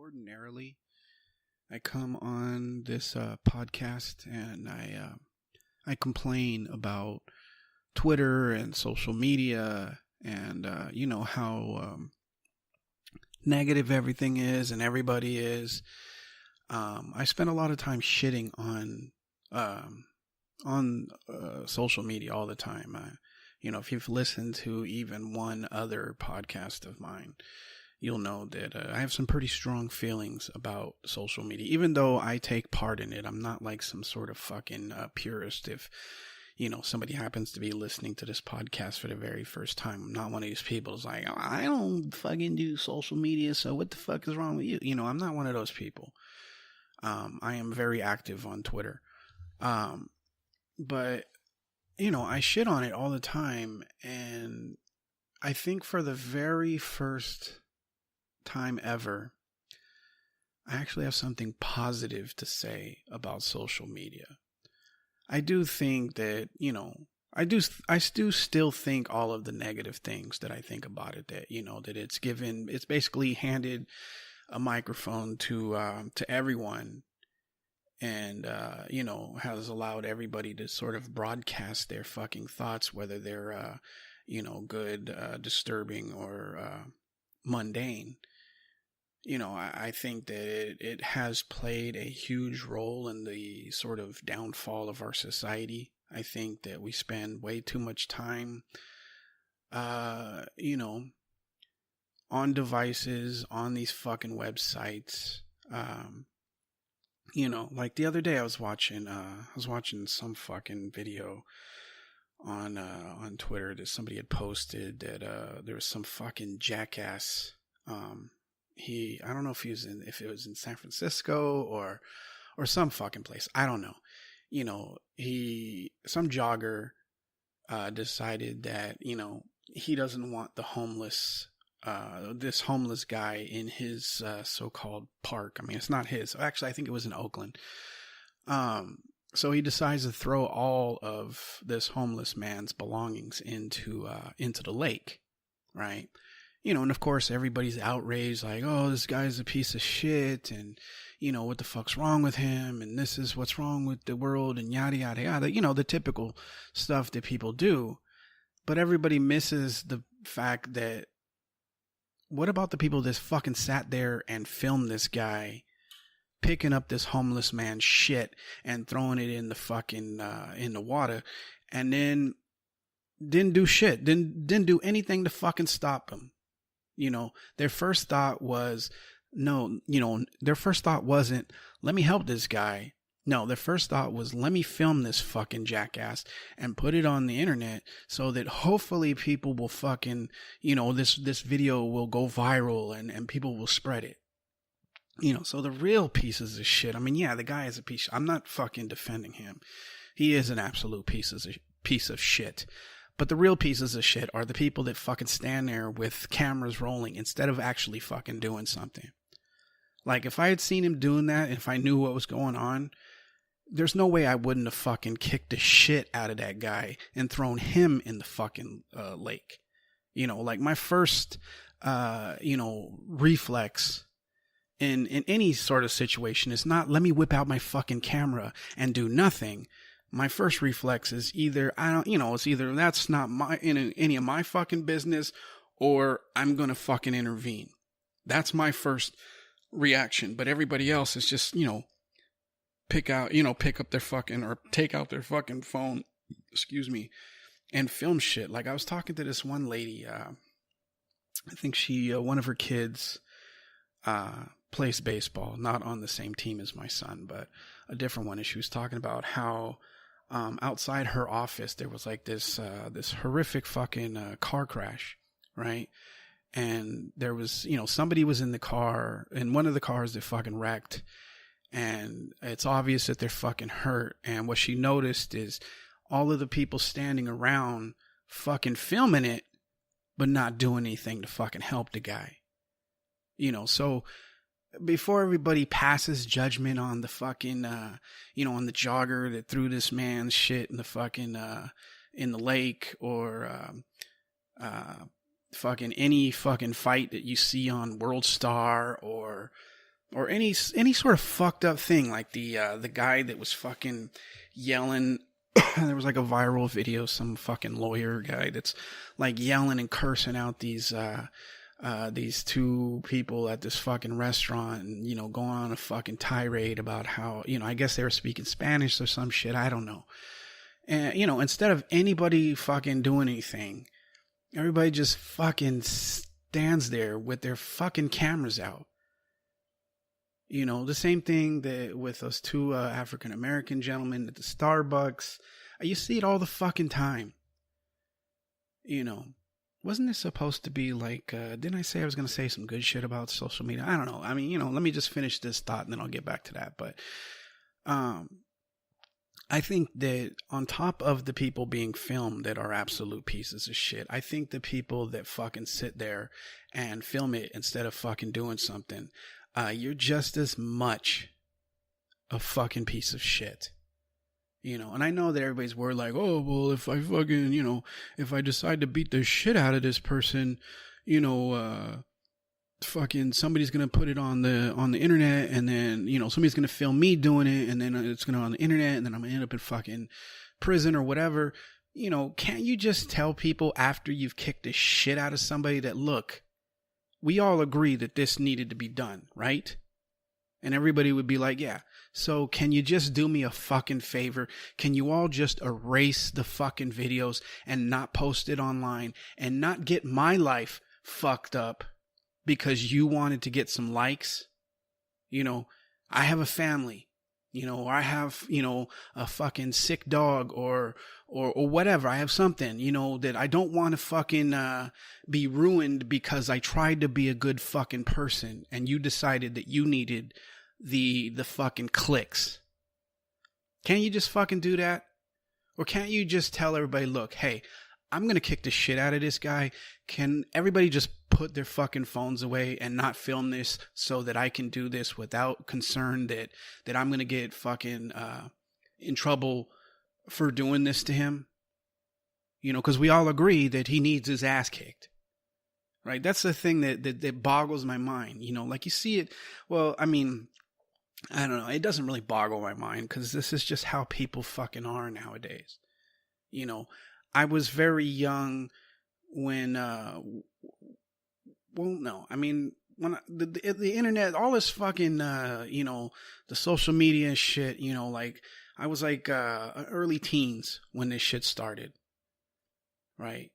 ordinarily I come on this podcast and I complain about Twitter and social media and how negative everything is and everybody is. I spend a lot of time shitting on social media all the time. If you've listened to even one other podcast of mine, you'll know that I have some pretty strong feelings about social media. Even though I take part in it, I'm not like some sort of fucking purist. If, somebody happens to be listening to this podcast for the very first time, I'm not one of these people who's like, oh, I don't fucking do social media, so what the fuck is wrong with you? I'm not one of those people. I am very active on Twitter. But, I shit on it all the time. And I think for the very first time ever, I actually have something positive to say about social media. I do think that, I do still think all of the negative things that I think about it, that, that it's basically handed a microphone to everyone and, has allowed everybody to sort of broadcast their fucking thoughts, whether they're, good, disturbing, or mundane. I think that it has played a huge role in the sort of downfall of our society. I think that we spend way too much time, on devices, on these fucking websites. Like the other day I was watching some fucking video on Twitter that somebody had posted that there was some fucking jackass. I don't know if it was in San Francisco or some fucking place. I don't know. Some jogger decided that, he doesn't want this homeless guy in his so-called park. I mean, it's not his. Actually, I think it was in Oakland. So he decides to throw all of this homeless man's belongings into the lake, right? And of course everybody's outraged, like, oh, this guy's a piece of shit, and, what the fuck's wrong with him, and this is what's wrong with the world, and yada, yada, yada, the typical stuff that people do. But everybody misses the fact that, what about the people that fucking sat there and filmed this guy picking up this homeless man's shit and throwing it in the fucking, in the water, and then didn't do shit, didn't do anything to fucking stop him? Their first thought was, their first thought wasn't, let me help this guy. No, their first thought was, let me film this fucking jackass and put it on the internet so that hopefully people will fucking, this video will go viral and people will spread it. So the real pieces of shit, I mean, yeah, the guy is a piece. I'm not fucking defending him. He is an absolute piece of shit. But the real pieces of shit are the people that fucking stand there with cameras rolling instead of actually fucking doing something. Like, if I had seen him doing that, and if I knew what was going on, there's no way I wouldn't have fucking kicked the shit out of that guy and thrown him in the fucking lake. Like my first, reflex in any sort of situation is not, let me whip out my fucking camera and do nothing. My first reflex is either, it's either that's not any of my fucking business, or I'm going to fucking intervene. That's my first reaction. But everybody else is just, pick up their fucking, or take out their fucking phone, and film shit. Like, I was talking to this one lady, I think one of her kids, plays baseball, not on the same team as my son, but a different one. And she was talking about how, outside her office, there was like this horrific fucking car crash, right? And there was, somebody was in the car, in one of the cars that fucking wrecked, and it's obvious that they're fucking hurt. And what she noticed is all of the people standing around fucking filming it, but not doing anything to fucking help the guy. So before everybody passes judgment on the fucking, on the jogger that threw this man's shit in the fucking, in the lake, or, fucking any fucking fight that you see on World Star, or or any sort of fucked up thing, like the guy that was fucking yelling. There was like a viral video, some fucking lawyer guy that's like yelling and cursing out these two people at this fucking restaurant, and, you know, going on a fucking tirade about how, you know, I guess they were speaking Spanish or some shit. I don't know. And, you know, instead of anybody fucking doing anything, everybody just fucking stands there with their fucking cameras out. You know, the same thing that with those two African-American gentlemen at the Starbucks. You see it all the fucking time. You know, wasn't it supposed to be like, didn't I say I was going to say some good shit about social media? I don't know. I mean, you know, let me just finish this thought and then I'll get back to that. But I think that on top of the people being filmed that are absolute pieces of shit, I think the people that fucking sit there and film it instead of fucking doing something, you're just as much a fucking piece of shit. You know, and I know that everybody's worried like, oh, well, if I fucking, you know, if I decide to beat the shit out of this person, you know, fucking somebody's going to put it on the internet, and then, you know, somebody's going to film me doing it, and then it's going to on the internet, and then I'm going to end up in fucking prison or whatever. You know, can't you just tell people after you've kicked the shit out of somebody that, look, we all agree that this needed to be done, right? And everybody would be like, yeah. So can you just do me a fucking favor? Can you all just erase the fucking videos and not post it online and not get my life fucked up because you wanted to get some likes? You know, I have a family, you know, or I have, you know, a fucking sick dog or whatever. I have something, you know, that I don't want to fucking be ruined because I tried to be a good fucking person and you decided that you needed the fucking clicks. Can't you just fucking do that? Or can't you just tell everybody, look, hey, I'm going to kick the shit out of this guy. Can everybody just put their fucking phones away and not film this so that I can do this without concern that I'm going to get fucking in trouble for doing this to him? You know, because we all agree that he needs his ass kicked. Right? That's the thing that boggles my mind. You know, like you see it. Well, I mean, I don't know. It doesn't really boggle my mind because this is just how people fucking are nowadays. You know, I was very young when, well, no, I mean, when the internet, all this fucking, you know, the social media and shit, you know, like I was like early teens when this shit started. Right.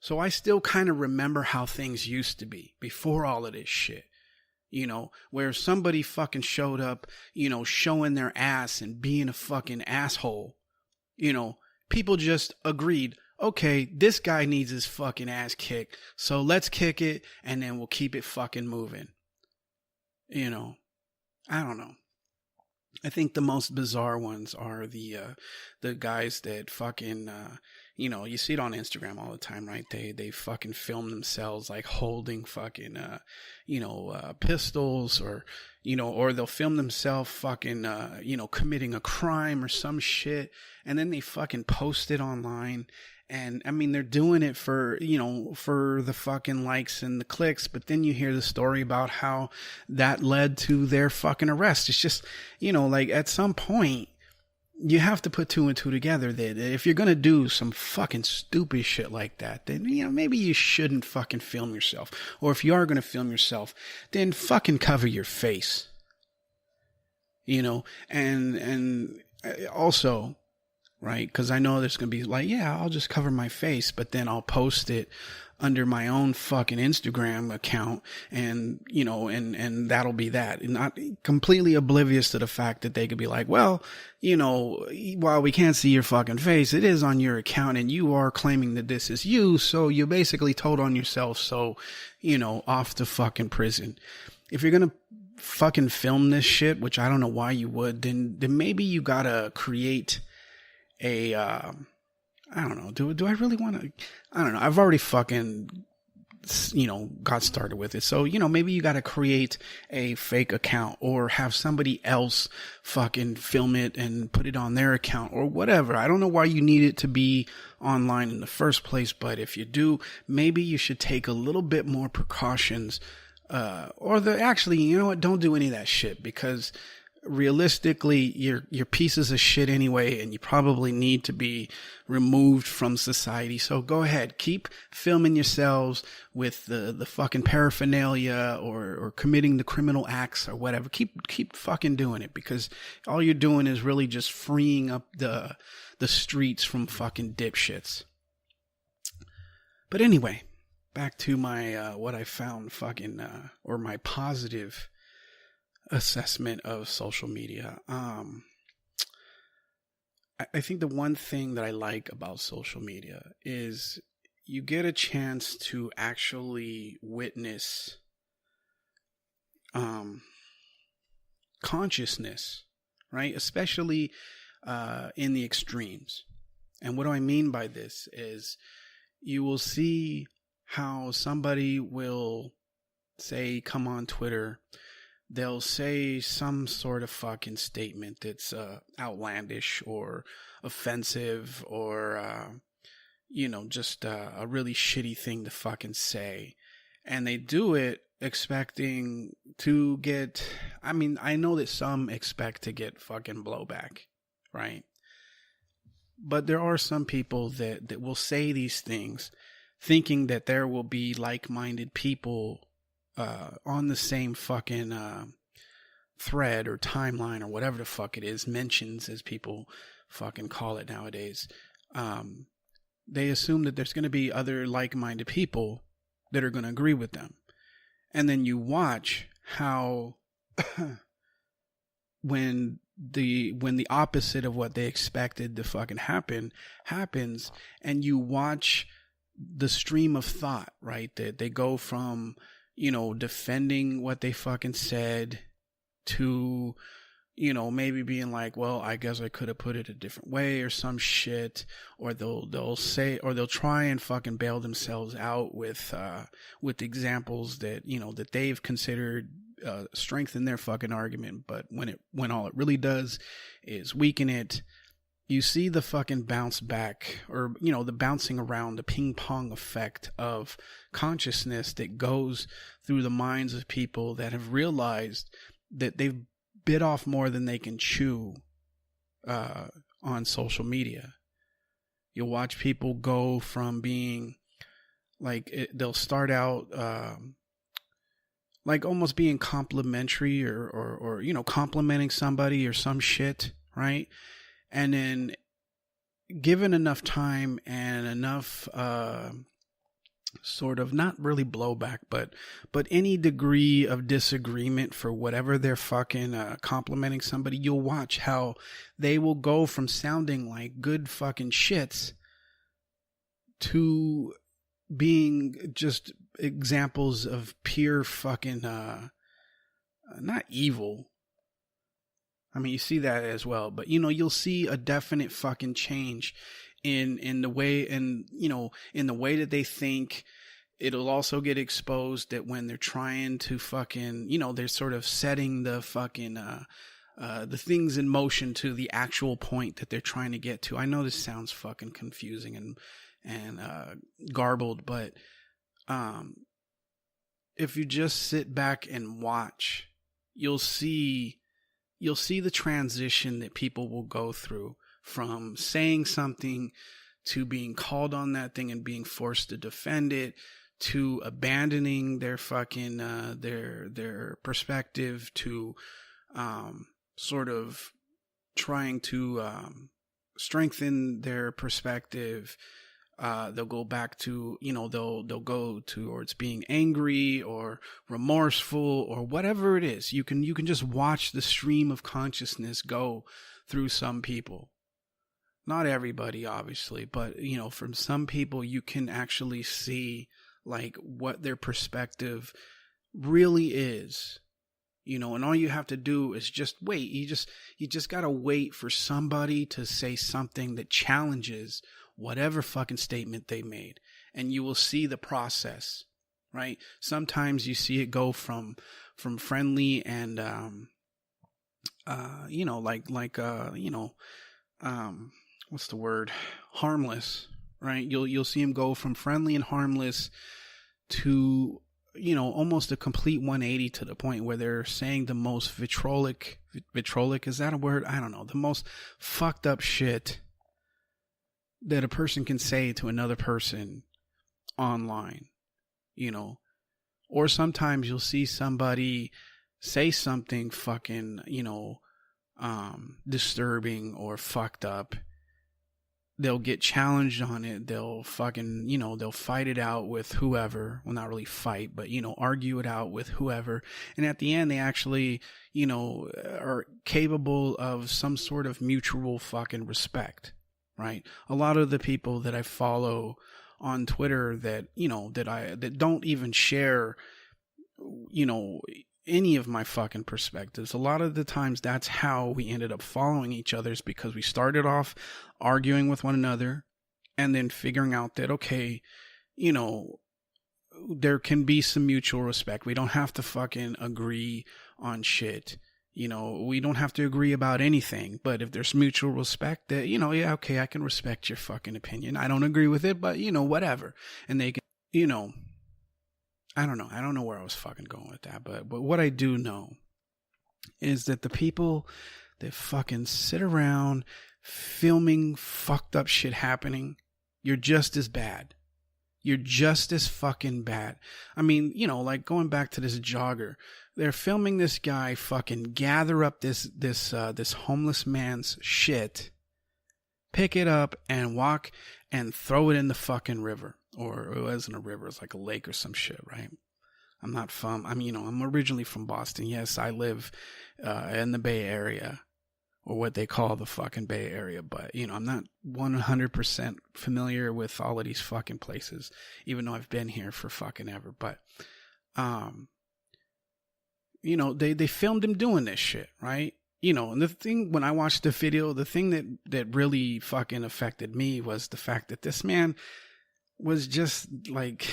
So I still kind of remember how things used to be before all of this shit. You know, where somebody fucking showed up, you know, showing their ass and being a fucking asshole. You know, people just agreed, okay, this guy needs his fucking ass kicked, so let's kick it and then we'll keep it fucking moving. You know, I don't know. I think the most bizarre ones are the guys that fucking, you know, you see it on Instagram all the time, right? They fucking film themselves like holding fucking, you know, pistols, or, you know, or they'll film themselves fucking, you know, committing a crime or some shit, and then they fucking post it online. And I mean, they're doing it for, you know, for the fucking likes and the clicks. But then you hear the story about how that led to their fucking arrest. It's just, you know, like at some point you have to put two and two together that if you're going to do some fucking stupid shit like that, then, you know, maybe you shouldn't fucking film yourself. Or if you are going to film yourself, then fucking cover your face. You know, and also, right? Because I know there's going to be like, yeah, I'll just cover my face, but then I'll post it under my own fucking Instagram account, and, you know, and that'll be that. And not completely oblivious to the fact that they could be like, well, you know, while we can't see your fucking face, it is on your account and you are claiming that this is you. So you basically told on yourself. So, you know, off to fucking prison. If you're going to fucking film this shit, which I don't know why you would, then maybe you got to create a, I don't know, do I really want to, I don't know. I've already fucking, you know, got started with it. So, you know, maybe you got to create a fake account or have somebody else fucking film it and put it on their account or whatever. I don't know why you need it to be online in the first place, but if you do, maybe you should take a little bit more precautions actually, you know what? Don't do any of that shit, because realistically, you're pieces of shit anyway, and you probably need to be removed from society. So go ahead, keep filming yourselves with the fucking paraphernalia, or committing the criminal acts or whatever. Keep fucking doing it, because all you're doing is really just freeing up the streets from fucking dipshits. But anyway, back to my what I found fucking or my positive assessment of social media. I think the one thing that I like about social media is you get a chance to actually witness consciousness, right? Especially in the extremes. And what do I mean by this is you will see how somebody will say, come on Twitter, they'll say some sort of fucking statement that's outlandish or offensive, or just a really shitty thing to fucking say, and they do it expecting to get, I mean, I know that some expect to get fucking blowback, right? But there are some people that will say these things thinking that there will be like-minded people on the same fucking thread or timeline or whatever the fuck it is, mentions as people fucking call it nowadays. They assume that there's going to be other like-minded people that are going to agree with them. And then you watch how when the opposite of what they expected to fucking happens, and you watch the stream of thought, right? That they go from, defending what they fucking said to, maybe being like, well, I guess I could have put it a different way or some shit, or they'll say, or they'll try and fucking bail themselves out with examples that, that they've considered strengthen their fucking argument, but when all it really does is weaken it. You see the fucking bounce back, or the bouncing around, the ping pong effect of consciousness that goes through the minds of people that have realized that they've bit off more than they can chew on social media. You'll watch people go from being like, they'll start out like almost being complimentary or complimenting somebody or some shit, right? And then given enough time and enough sort of, not really blowback, but any degree of disagreement for whatever they're fucking complimenting somebody, you'll watch how they will go from sounding like good fucking shits to being just examples of pure fucking not evil. I mean, you see that as well, but you'll see a definite fucking change in the way, and in the way that they think. It'll also get exposed that when they're trying to fucking, they're sort of setting the fucking the things in motion to the actual point that they're trying to get to. I know this sounds fucking confusing and garbled, but if you just sit back and watch, you'll see the transition that people will go through from saying something to being called on that thing and being forced to defend it, to abandoning their fucking their perspective, to sort of trying to strengthen their perspective. They'll go back to, they'll go towards being angry or remorseful or whatever it is. You can just watch the stream of consciousness go through some people. Not everybody, obviously, but, from some people you can actually see like what their perspective really is. And all you have to do is just wait. You just gotta wait for somebody to say something that challenges whatever fucking statement they made, and you will see the process, right? Sometimes you see it go from friendly and what's the word? Harmless, right? You'll see him go from friendly and harmless to almost a complete 180 to the point where they're saying the most vitriolic, is that a word? I don't know. The most fucked up shit that a person can say to another person online, or sometimes you'll see somebody say something fucking, disturbing or fucked up. They'll get challenged on it. They'll fucking, they'll fight it out with whoever. Well, not really fight, but, argue it out with whoever. And at the end, they actually, are capable of some sort of mutual fucking respect, right? A lot of the people that I follow on Twitter that, that don't even share, any of my fucking perspectives. A lot of the times that's how we ended up following each other's, because we started off arguing with one another and then figuring out that, okay, there can be some mutual respect. We don't have to fucking agree on shit. We don't have to agree about anything, but if there's mutual respect that, yeah, okay, I can respect your fucking opinion. I don't agree with it, but whatever. And they can, I don't know. I don't know where I was fucking going with that, but what I do know is that the people that fucking sit around filming fucked up shit happening, you're just as bad. You're just as fucking bad. I mean, like going back to this jogger, they're filming this guy fucking gather up this homeless man's shit, pick it up and walk and throw it in the fucking river. Or it wasn't a river, it's like a lake or some shit, right? I'm originally from Boston. Yes, I live in the Bay Area, or what they call the fucking Bay Area. But, I'm not 100% familiar with all of these fucking places, even though I've been here for fucking ever. But, they filmed him doing this shit, right? And the thing, when I watched the video, the thing that really fucking affected me was the fact that this man was just like,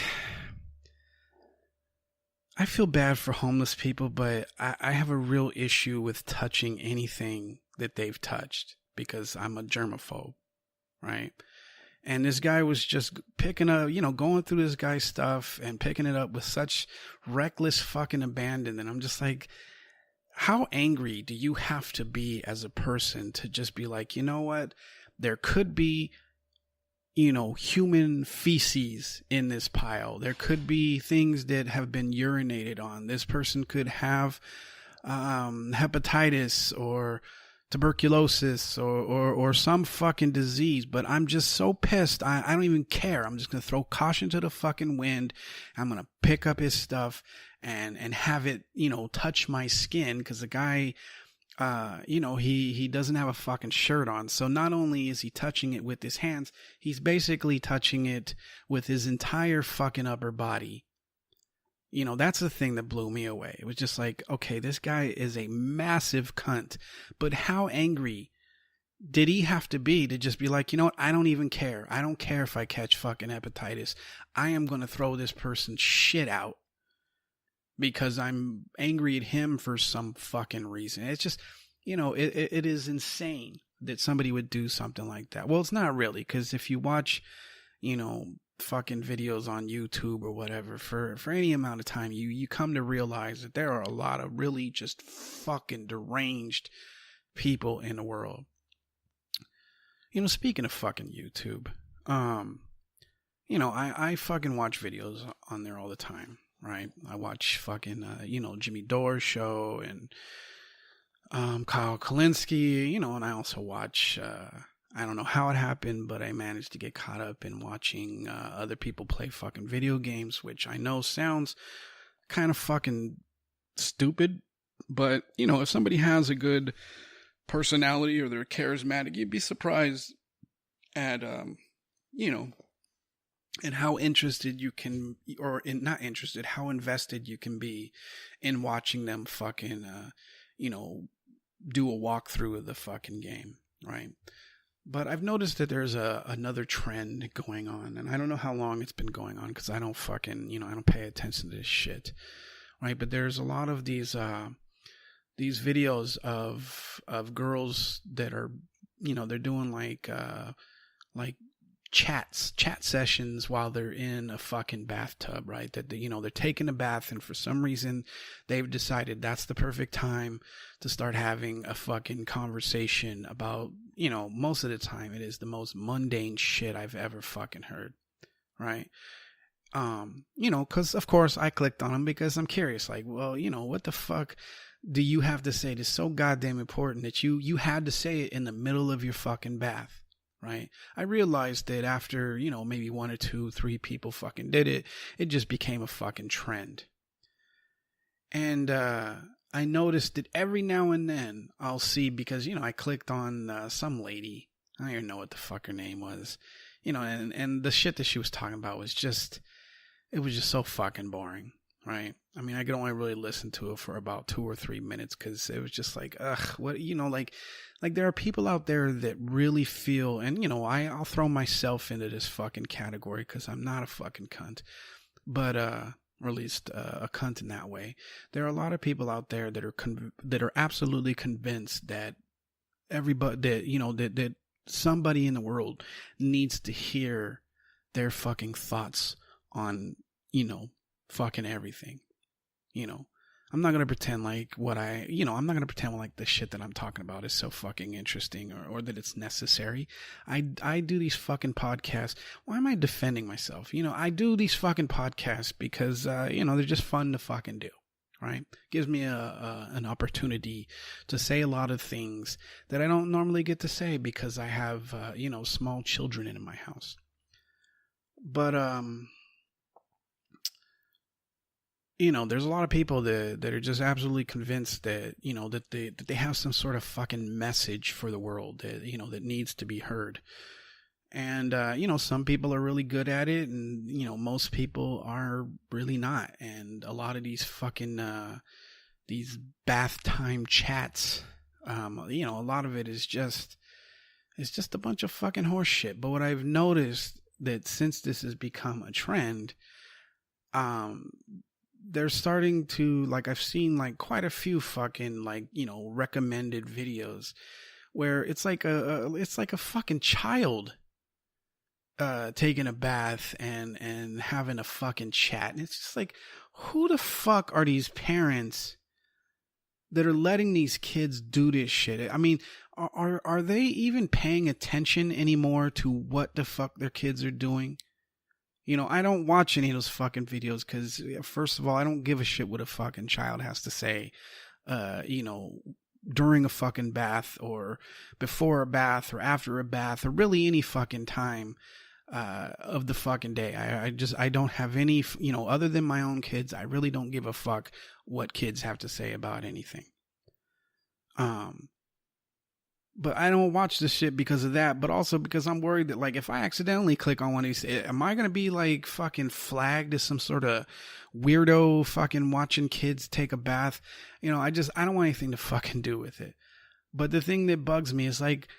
I feel bad for homeless people, but I have a real issue with touching anything that they've touched, because I'm a germaphobe, right? And this guy was just picking up, going through this guy's stuff and picking it up with such reckless fucking abandon. And I'm just like, how angry do you have to be as a person to just be like, you know what? There could be, human feces in this pile. There could be things that have been urinated on. This person could have hepatitis or tuberculosis or some fucking disease, but I'm just so pissed. I don't even care. I'm just going to throw caution to the fucking wind. I'm going to pick up his stuff and have it, touch my skin, because the guy, he doesn't have a fucking shirt on. So not only is he touching it with his hands, he's basically touching it with his entire fucking upper body. That's the thing that blew me away. It was just like, okay, this guy is a massive cunt, but how angry did he have to be to just be like, you know what? I don't even care. I don't care if I catch fucking hepatitis. I am going to throw this person's shit out because I'm angry at him for some fucking reason. It's just, it is insane that somebody would do something like that. Well, it's not really, because if you watch, fucking videos on YouTube or whatever for any amount of time, you come to realize that there are a lot of really just fucking deranged people in the world. Speaking of fucking YouTube, I fucking watch videos on there all the time. Right, I watch fucking Jimmy Dore's show and Kyle Kalinske, and I also watch I don't know how it happened, but I managed to get caught up in watching other people play fucking video games, which I know sounds kind of fucking stupid, but if somebody has a good personality or they're charismatic, you'd be surprised at and how interested you can, or not interested, how invested you can be in watching them fucking, do a walkthrough of the fucking game, right? But I've noticed that there's another trend going on, and I don't know how long it's been going on, because I don't fucking, I don't pay attention to this shit, right? But there's a lot of these videos of girls that are, they're doing like chat sessions while they're in a fucking bathtub, right? That they're taking a bath, and for some reason they've decided that's the perfect time to start having a fucking conversation about, most of the time it is the most mundane shit I've ever fucking heard, right? Because of course I clicked on them because I'm curious, like, well, what the fuck do you have to say that's so goddamn important that you had to say it in the middle of your fucking bath? Right? I realized that after, maybe 1 or 2, 3 people fucking did it, it just became a fucking trend. And I noticed that every now and then I'll see, because, I clicked on some lady. I don't even know what the fuck her name was. And the shit that she was talking about was just, it was just so fucking boring. Right? I mean, I could only really listen to it for about 2 or 3 minutes because it was just like, ugh, what, like there are people out there that really feel, and I'll throw myself into this fucking category because I'm not a fucking cunt, but or at least a cunt in that way. There are a lot of people out there that are absolutely convinced that everybody, that somebody in the world needs to hear their fucking thoughts on, fucking everything. I'm not going to pretend like I'm not going to pretend like the shit that I'm talking about is so fucking interesting or that it's necessary. I do these fucking podcasts. Why am I defending myself? I do these fucking podcasts because, they're just fun to fucking do. Right? Gives me an opportunity to say a lot of things that I don't normally get to say because I have, small children in my house. But, there's a lot of people that are just absolutely convinced that, that they have some sort of fucking message for the world that, that needs to be heard. And, some people are really good at it, and, most people are really not. And a lot of these fucking, these bath time chats, a lot of it is just, it's just a bunch of fucking horse shit. But what I've noticed that since this has become a trend, they're starting to, like, I've seen like quite a few fucking recommended videos where it's like a fucking child taking a bath and having a fucking chat. And it's just like, who the fuck are these parents that are letting these kids do this shit? I mean, are they even paying attention anymore to what the fuck their kids are doing? I don't watch any of those fucking videos because, first of all, I don't give a shit what a fucking child has to say, during a fucking bath or before a bath or after a bath or really any fucking time of the fucking day. I don't have any, other than my own kids, I really don't give a fuck what kids have to say about anything. But I don't watch this shit because of that, but also because I'm worried that, like, if I accidentally click on one of these, am I going to be, like, fucking flagged as some sort of weirdo fucking watching kids take a bath? I don't want anything to fucking do with it. But the thing that bugs me is, like,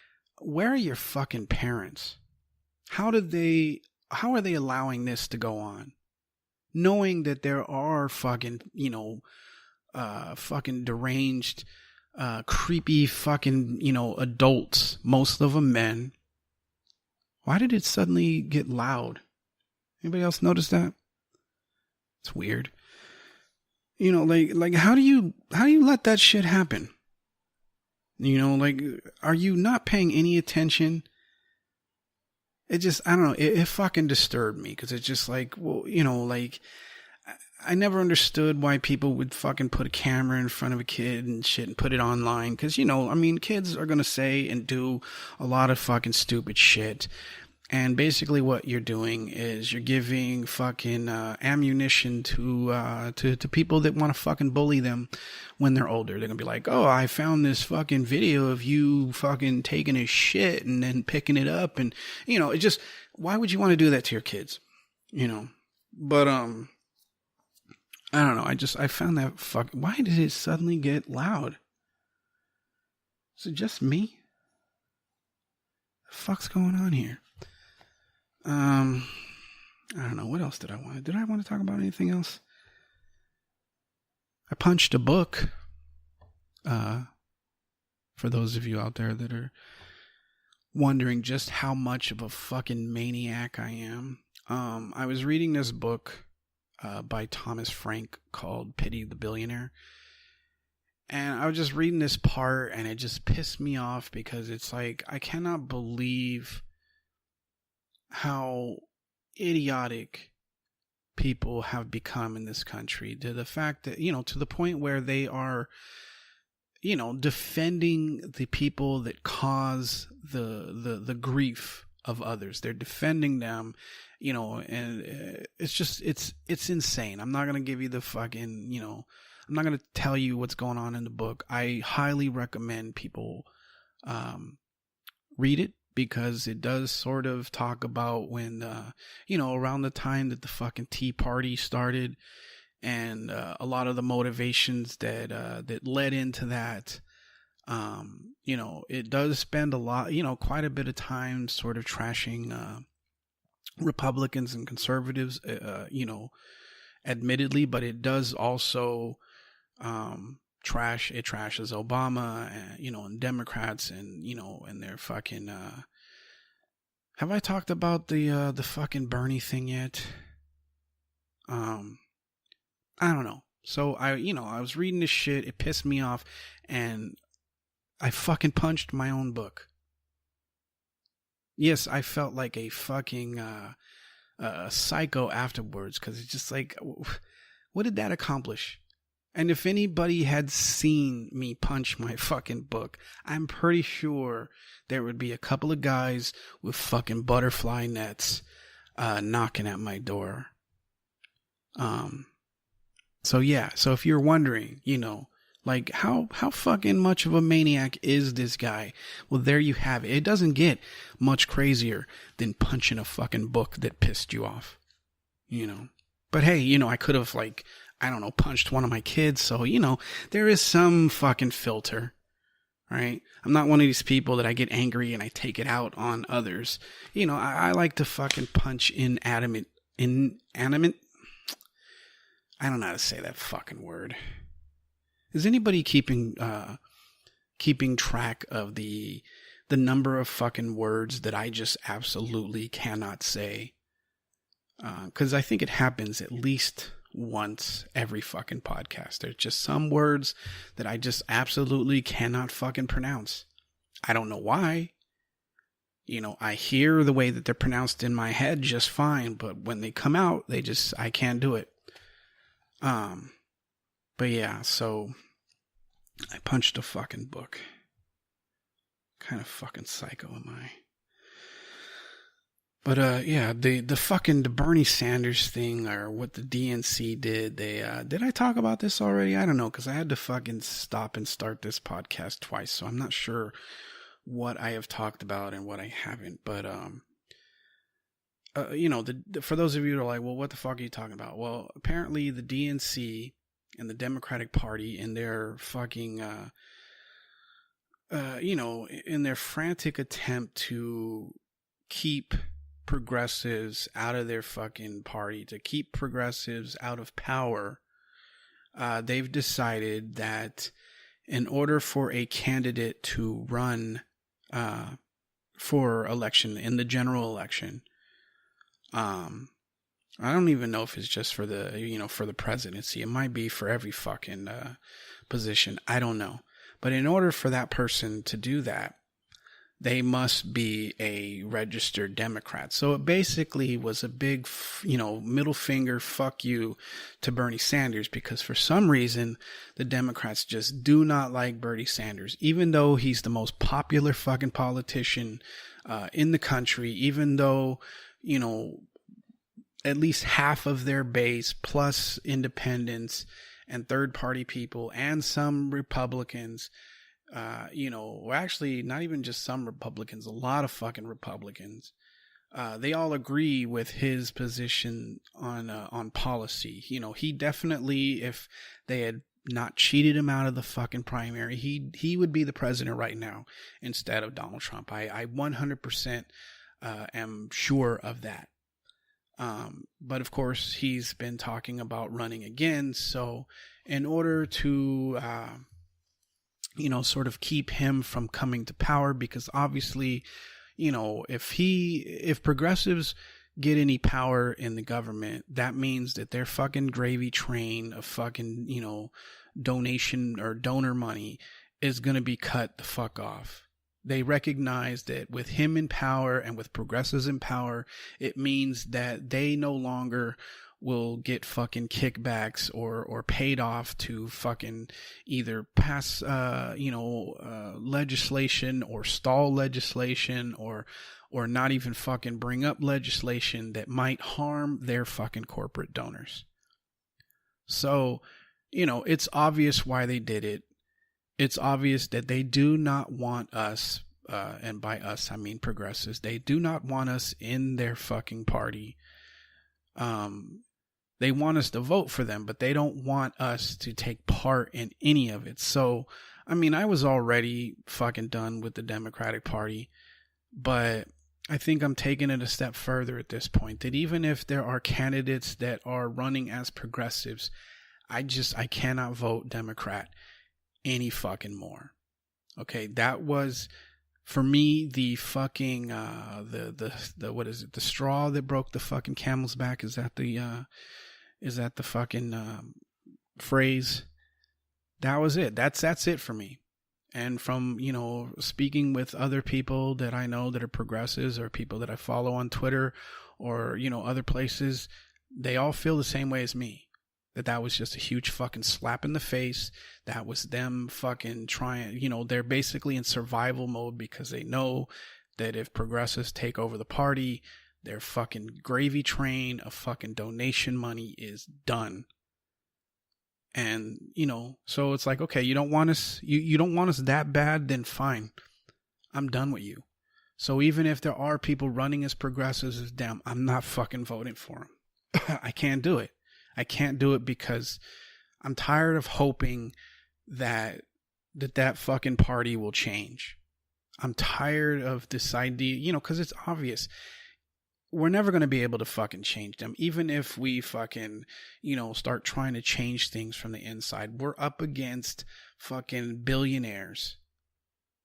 where are your fucking parents? How are they allowing this to go on? Knowing that there are fucking, fucking deranged, creepy fucking, adults, most of them men. Why did it suddenly get loud? Anybody else notice that? It's weird. Like how do you let that shit happen? Are you not paying any attention? It just, I don't know, it fucking disturbed me because it's just like, well, I never understood why people would fucking put a camera in front of a kid and shit and put it online. Cause kids are going to say and do a lot of fucking stupid shit. And basically what you're doing is you're giving fucking ammunition to people that want to fucking bully them when they're older. They're going to be like, oh, I found this fucking video of you fucking taking a shit and then picking it up. And, it just, why would you want to do that to your kids? But, I don't know. I found that why did it suddenly get loud? Is it just me? The fuck's going on here? I don't know. What else did I want? Did I want to talk about anything else? I punched a book. For those of you out there that are wondering just how much of a fucking maniac I am. I was reading this book by Thomas Frank called Pity the Billionaire. And I was just reading this part and it just pissed me off because it's like, I cannot believe how idiotic people have become in this country, to the fact that, to the point where they are, defending the people that cause the grief of others. They're defending them, and it's insane. I'm not going to give you the fucking, I'm not going to tell you what's going on in the book. I highly recommend people read it, because it does sort of talk about when, around the time that the fucking Tea Party started, and a lot of the motivations that led into that. It does spend a lot, quite a bit of time sort of trashing Republicans and conservatives, admittedly, but it does also trashes Obama and, and Democrats and, and their fucking, have I talked about the fucking Bernie thing yet? I don't know. So I was reading this shit, it pissed me off, and I fucking punched my own book. Yes, I felt like a fucking psycho afterwards, because it's just like, what did that accomplish? And if anybody had seen me punch my fucking book, I'm pretty sure there would be a couple of guys with fucking butterfly nets knocking at my door. So if you're wondering, like how fucking much of a maniac is this guy? Well, there you have it. It doesn't get much crazier than punching a fucking book that pissed you off, But hey, I could have punched one of my kids. So, there is some fucking filter, right? I'm not one of these people that I get angry and I take it out on others. I like to fucking punch inanimate. I don't know how to say that fucking word. Is anybody keeping track of the number of fucking words that I just absolutely cannot say? Because I think it happens at least once every fucking podcast. There's just some words that I just absolutely cannot fucking pronounce. I don't know why. I hear the way that they're pronounced in my head just fine, but when they come out, I can't do it. But yeah, so I punched a fucking book. Kind of fucking psycho am I? But the Bernie Sanders thing, or what the DNC did, did I talk about this already? I don't know, because I had to fucking stop and start this podcast twice, so I'm not sure what I have talked about and what I haven't. But for those of you that are like, well, what the fuck are you talking about? Well, apparently the DNC and the Democratic Party, in their fucking in their frantic attempt to keep progressives out of their fucking party, to keep progressives out of power, they've decided that in order for a candidate to run for election in the general election, I don't even know if it's just for the, for the presidency. It might be for every fucking position. I don't know. But in order for that person to do that, they must be a registered Democrat. So it basically was a big, middle finger fuck you to Bernie Sanders, because for some reason, the Democrats just do not like Bernie Sanders, even though he's the most popular fucking politician in the country, even though, at least half of their base, plus independents and third-party people and some Republicans, actually not even just some Republicans, a lot of fucking Republicans, they all agree with his position on policy. He definitely, if they had not cheated him out of the fucking primary, he would be the president right now instead of Donald Trump. I 100% am sure of that. But of course, he's been talking about running again. So in order to, sort of keep him from coming to power, because obviously, if progressives get any power in the government, that means that their fucking gravy train of fucking, donation or donor money is going to be cut the fuck off. They recognize that with him in power and with progressives in power, it means that they no longer will get fucking kickbacks or paid off to fucking either pass, legislation or stall legislation or not even fucking bring up legislation that might harm their fucking corporate donors. So, it's obvious why they did it. It's obvious that they do not want us, and by us I mean progressives, they do not want us in their fucking party. They want us to vote for them, but they don't want us to take part in any of it. So, I was already fucking done with the Democratic Party, but I think I'm taking it a step further at this point, that even if there are candidates that are running as progressives, I cannot vote Democrat any fucking more. Okay, that was for me the fucking the what is it? The straw that broke the fucking camel's back. Is that the fucking phrase? That was it. That's it for me. And from, speaking with other people that I know that are progressives or people that I follow on Twitter or, other places, they all feel the same way as me. That was just a huge fucking slap in the face. That was them fucking trying, they're basically in survival mode because they know that if progressives take over the party, their fucking gravy train of fucking donation money is done. And, so it's like, okay, you don't want us, you don't want us that bad, then fine. I'm done with you. So even if there are people running as progressives, damn, I'm not fucking voting for them. I can't do it. I can't do it because I'm tired of hoping that fucking party will change. I'm tired of this idea, because it's obvious. We're never going to be able to fucking change them. Even if we fucking, start trying to change things from the inside. We're up against fucking billionaires.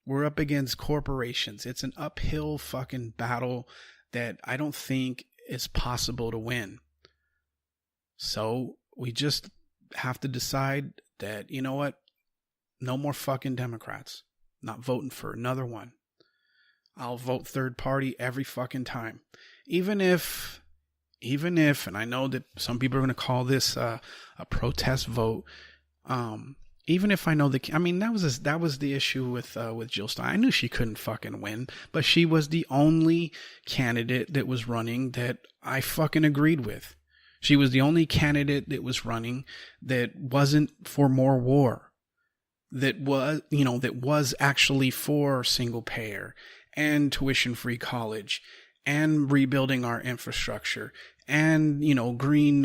We're up against corporations. It's an uphill fucking battle that I don't think is possible to win. So we just have to decide that, you know what? No more fucking Democrats. Not voting for another one. I'll vote third party every fucking time. Even if, and I know that some people are going to call this a protest vote. Even if I know that was the issue with Jill Stein. I knew she couldn't fucking win, but she was the only candidate that was running that I fucking agreed with. She was the only candidate that was running that wasn't for more war, that was actually for single payer and tuition-free college and rebuilding our infrastructure and, green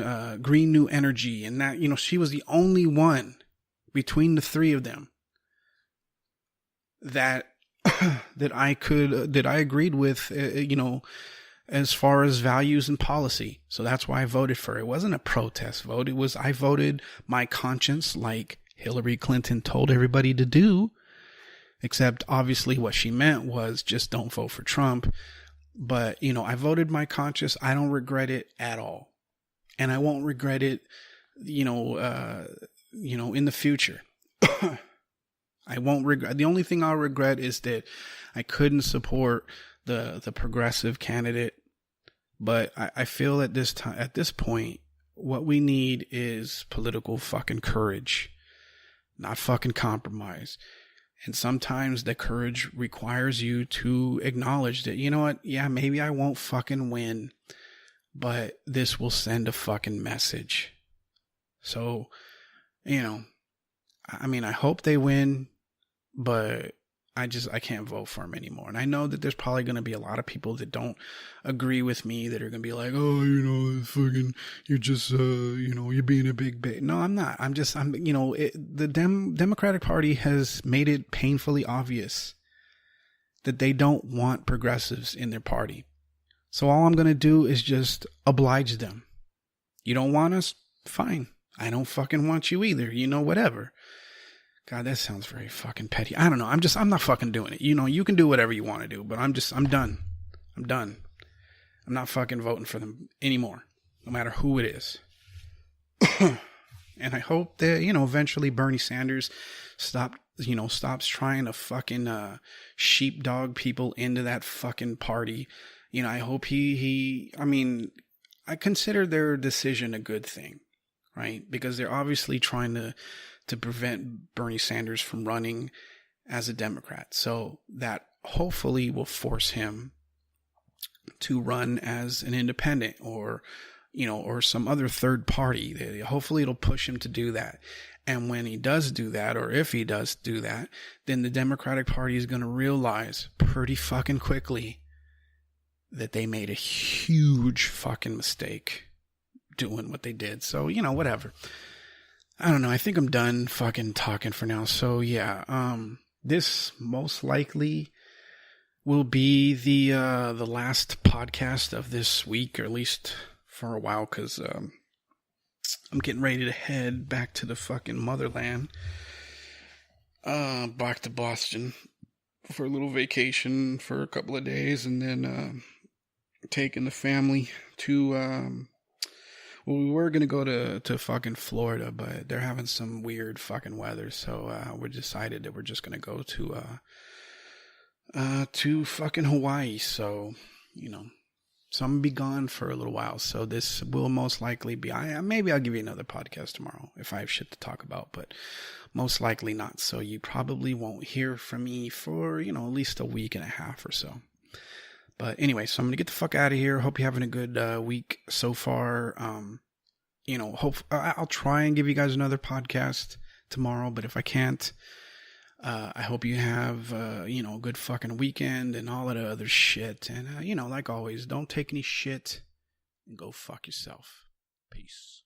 new energy. And that, she was the only one between the three of them that I agreed with, as far as values and policy. So that's why I voted for it. It wasn't a protest vote. I voted my conscience like Hillary Clinton told everybody to do, except obviously what she meant was just don't vote for Trump. But, I voted my conscience. I don't regret it at all. And I won't regret it, in the future. I won't regret. The only thing I'll regret is that I couldn't support the progressive candidate. But I feel at this point, what we need is political fucking courage, not fucking compromise. And sometimes the courage requires you to acknowledge that, you know what? Yeah, maybe I won't fucking win, but this will send a fucking message. So, I hope they win, but I can't vote for them anymore. And I know that there's probably going to be a lot of people that don't agree with me that are going to be like, oh, fucking, you're just, you're being a big bitch. No, I'm not. The Democratic Party has made it painfully obvious that they don't want progressives in their party. So all I'm going to do is just oblige them. You don't want us? Fine. I don't fucking want you either. Whatever. God, that sounds very fucking petty. I don't know. I'm not fucking doing it. You can do whatever you want to do, but I'm done. I'm done. I'm not fucking voting for them anymore, no matter who it is. And I hope that, eventually Bernie Sanders stops trying to fucking sheepdog people into that fucking party. I hope I consider their decision a good thing, right? Because they're obviously trying to prevent Bernie Sanders from running as a Democrat. So that hopefully will force him to run as an independent or some other third party. Hopefully it'll push him to do that. And when he does do that, or if he does do that, then the Democratic Party is going to realize pretty fucking quickly that they made a huge fucking mistake doing what they did. So, whatever. I don't know. I think I'm done fucking talking for now. So yeah, this most likely will be the last podcast of this week, or at least for a while, because I'm getting ready to head back to the fucking motherland, back to Boston for a little vacation for a couple of days, and then taking the family to well, we were going to go to fucking Florida, but they're having some weird fucking weather. So, we decided that we're just going to go to fucking Hawaii. So, so I'm going to be gone for a little while. So this will most likely be, maybe I'll give you another podcast tomorrow if I have shit to talk about, but most likely not. So you probably won't hear from me for, at least a week and a half or so. But anyway, so I'm going to get the fuck out of here. Hope you're having a good week so far. I'll try and give you guys another podcast tomorrow, but if I can't, I hope you have, a good fucking weekend and all of the other shit. And, like always, don't take any shit and go fuck yourself. Peace.